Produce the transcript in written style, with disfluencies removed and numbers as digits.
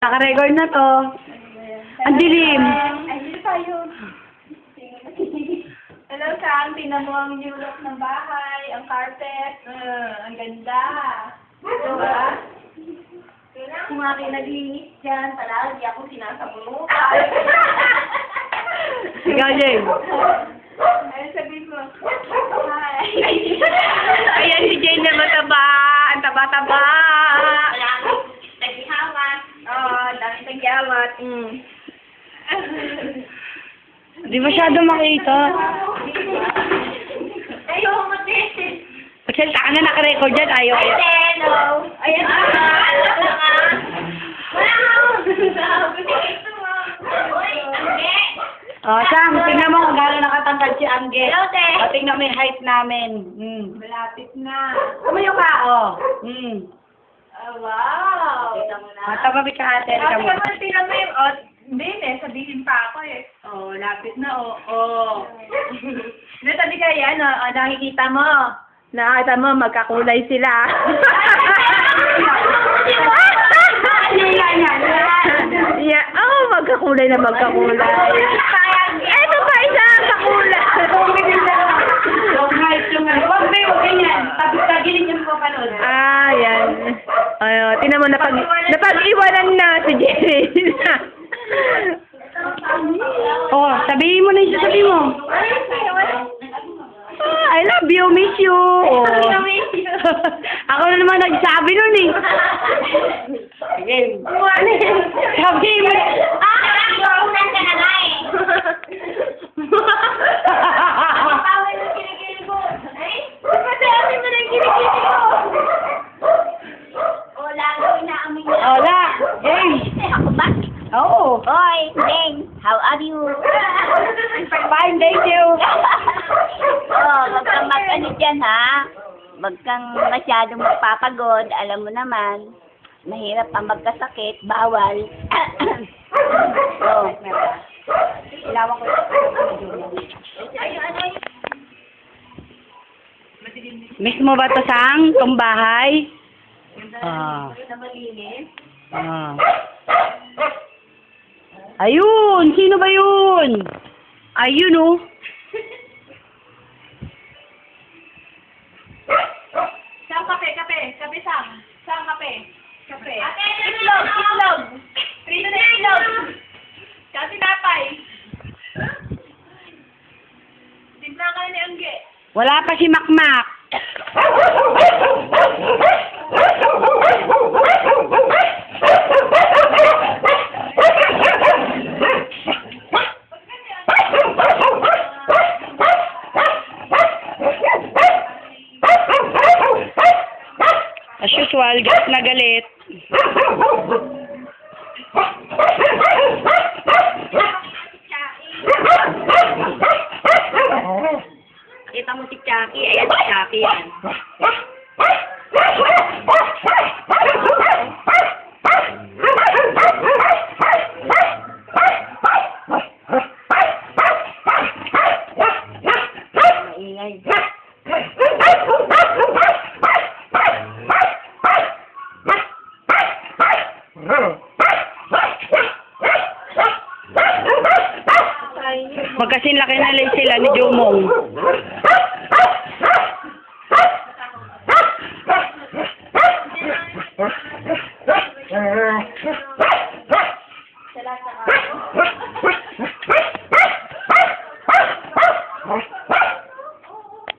Naka-record na to. Ang dilim. Ay, dito tayo. Hello, Sam. Tingnan mo ang new look ng bahay, ang carpet. Ang ganda. Diba? Kung aking naglinis dyan, palagi ako sinasabunutan. Ikaw, Jane. Ay, sabihin mo. Hi. Ayan si Jane na mataba. Ang taba-taba. Nagihawat. Oo, dami nagyawat. Di masyado makita. Ayaw mo din. Pagsalita ka na naka-record dyan. Ayaw. Hello. Ayan na. Oh, Sam, tingnan mo kung gano'n nakatangkad si Angge. Hello, te. O, tingnan mo yung height namin. Malapit na. Kumayo ka, oh. Oh, wow. Matababi ka ate. Sabi naman, tingnan mo yung, hindi sabihin pa ako eh. Oh, lapit na, oh. Hindi, sabi ka yan, nakikita mo. Nakita mo, magkakulay sila. Yeah, magkakulay na magkakulay. Eto pa isa, kakulay. Yung height, yung height. Huwag ba yung ganyan? Tagilid yung papanood. Yan. Ayun, tinan mo, napag-iwanan na si Jane. Oh, sabihin mo na yung sasabihin mo. I love you, miss you. Oh. Ako na naman nagsabi nun eh. Sige. Sabihin mo. Naunan ka na nga eh. Pawal ng kilikili ko. Ay, pasabi mo ng kilikili ko. Lalo inaamin niya. Hola. Hey. Ako ba? Oo. Hoy, Deng, how are you? Fine, thank you. Wag kang mag-ano dyan, ha? Wag kang masyadong magpapagod. Alam mo naman, mahirap ang magkasakit. Bawal. Ilawan ko. Miss mo ba to, Sang? Tong bahay? Na malinis. Ayun! Sino ba yun? Ayun, oh. Sam, kape. Sam, kape. Ate, itlog. Prito na itlog. Kasi napay. Timpla ka ni Angge. Wala pa si Makmak. As usual, galit na galit. Kita mo si Chucky. Ayan si Chucky yan. Maingay. Magkasin laki na lang sila ni Jomong. Sa lahat ng araw.